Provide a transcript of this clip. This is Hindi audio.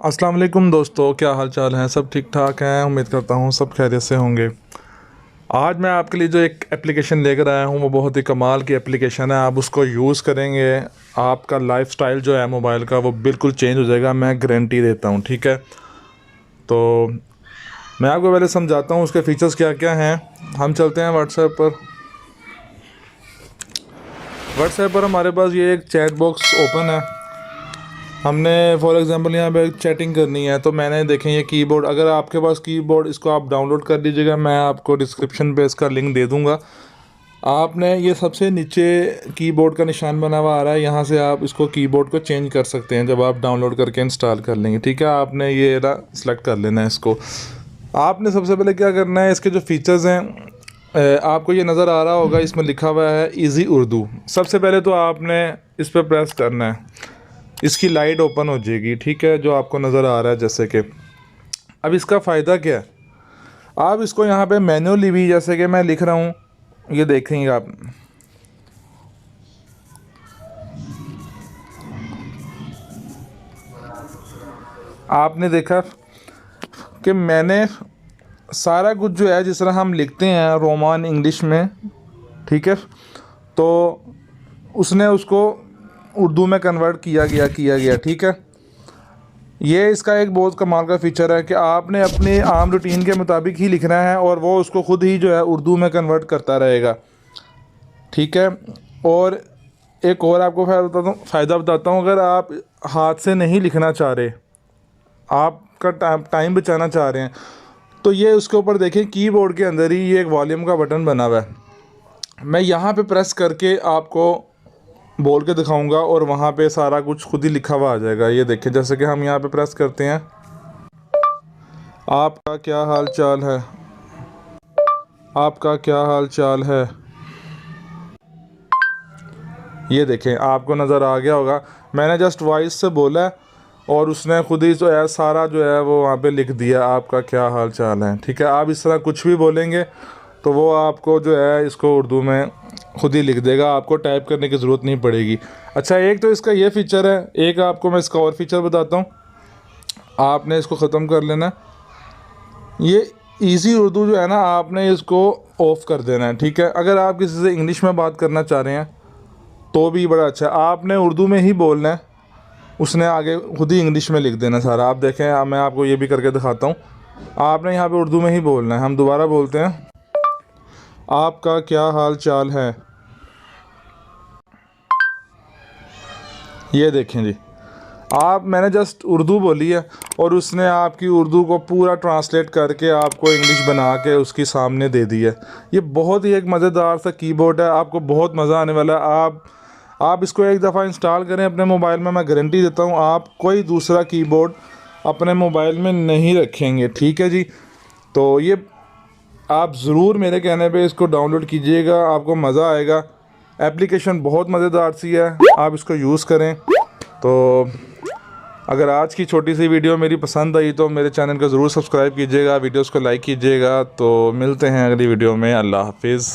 अस्सलाम वालेकुम दोस्तों, क्या हाल चाल हैं? सब ठीक ठाक हैं। उम्मीद करता हूँ सब खैरियत से होंगे। आज मैं आपके लिए जो एक एप्लीकेशन लेकर आया हूँ वो बहुत ही कमाल की एप्लीकेशन है। आप उसको यूज़ करेंगे, आपका लाइफस्टाइल जो है मोबाइल का वो बिल्कुल चेंज हो जाएगा, मैं गारंटी देता हूँ। ठीक है, तो मैं आपको पहले समझाता हूँ उसके फ़ीचर्स क्या क्या हैं। हम चलते हैं व्हाट्सएप पर। व्हाट्सएप पर हमारे पास ये एक चैट बॉक्स ओपन है। हमने फॉर एग्ज़ाम्पल यहाँ पे चैटिंग करनी है, तो मैंने देखें ये कीबोर्ड, अगर आपके पास कीबोर्ड, इसको आप डाउनलोड कर लीजिएगा। मैं आपको डिस्क्रिप्शन पे इसका लिंक दे दूँगा। आपने ये सबसे नीचे कीबोर्ड का निशान बना हुआ आ रहा है, यहाँ से आप इसको कीबोर्ड को चेंज कर सकते हैं जब आप डाउनलोड करके इंस्टॉल कर लेंगे। ठीक है, आपने ये सेलेक्ट कर लेना है इसको। आपने सबसे पहले क्या करना है, इसके जो फीचर्स हैं आपको ये नज़र आ रहा होगा, इसमें लिखा हुआ है ईज़ी उर्दू। सबसे पहले तो आपने इस पर प्रेस करना है, इसकी लाइट ओपन हो जाएगी। ठीक है, जो आपको नज़र आ रहा है जैसे कि। अब इसका फ़ायदा क्या है, आप इसको यहाँ पे मैन्युअली भी, जैसे कि मैं लिख रहा हूँ, ये देखेंगे आप, आपने देखा कि मैंने सारा कुछ जो है जिस तरह हम लिखते हैं रोमान इंग्लिश में, ठीक है, तो उसने उसको उर्दू में कन्वर्ट किया गया। ठीक है, ये इसका एक बहुत कमाल का फ़ीचर है कि आपने अपने आम रूटीन के मुताबिक ही लिखना है और वो उसको ख़ुद ही जो है उर्दू में कन्वर्ट करता रहेगा। ठीक है, और एक और आपको फ़ायदा बताता हूँ, अगर आप हाथ से नहीं लिखना चाह रहे, आपका टाइम बचाना चाह रहे हैं, तो ये उसके ऊपर देखें कीबोर्ड के अंदर ही ये एक वॉल्यूम का बटन बना हुआ है। मैं यहाँ पे प्रेस करके आपको बोल के दिखाऊंगा और वहाँ पे सारा कुछ खुद ही लिखा हुआ आ जाएगा। ये देखें, जैसे कि हम यहाँ पे प्रेस करते हैं, आपका क्या हाल चाल है, आपका क्या हाल चाल है, ये देखें आपको नज़र आ गया होगा। मैंने जस्ट वॉइस से बोला और उसने खुद ही जो है सारा जो है वो वहाँ पे लिख दिया, आपका क्या हाल चाल है। ठीक है, आप इस तरह कुछ भी बोलेंगे तो वो आपको जो है इसको उर्दू में खुद ही लिख देगा, आपको टाइप करने की ज़रूरत नहीं पड़ेगी। अच्छा, एक तो इसका ये फ़ीचर है, एक आपको मैं इसका और फ़ीचर बताता हूँ, आपने इसको ख़त्म कर लेना है। ये इजी उर्दू जो है ना, आपने इसको ऑफ़ कर देना है। ठीक है, अगर आप किसी से इंग्लिश में बात करना चाह रहे हैं तो भी बड़ा अच्छा है, आपने उर्दू में ही बोलना है, उसने आगे खुद ही इंग्लिश में लिख देना सारा। आप देखें, मैं आपको ये भी करके दिखाता हूँ। आपने यहाँ पे उर्दू में ही बोलना है। हम दोबारा बोलते हैं, आपका क्या हाल चाल है। ये देखें जी, मैंने जस्ट उर्दू बोली है और उसने आपकी उर्दू को पूरा ट्रांसलेट करके आपको इंग्लिश बना के उसके सामने दे दी है। ये बहुत ही एक मज़ेदार सा कीबोर्ड है, आपको बहुत मज़ा आने वाला है। आप इसको एक दफ़ा इंस्टॉल करें अपने मोबाइल में, मैं गारंटी देता हूँ आप कोई दूसरा कीबोर्ड अपने मोबाइल में नहीं रखेंगे। ठीक है जी, तो ये आप ज़रूर मेरे कहने पे इसको डाउनलोड कीजिएगा, आपको मज़ा आएगा। एप्लीकेशन बहुत मज़ेदार सी है, आप इसको यूज़ करें। तो अगर आज की छोटी सी वीडियो मेरी पसंद आई तो मेरे चैनल को ज़रूर सब्सक्राइब कीजिएगा, वीडियोस को लाइक कीजिएगा। तो मिलते हैं अगली वीडियो में। अल्लाह हाफिज़।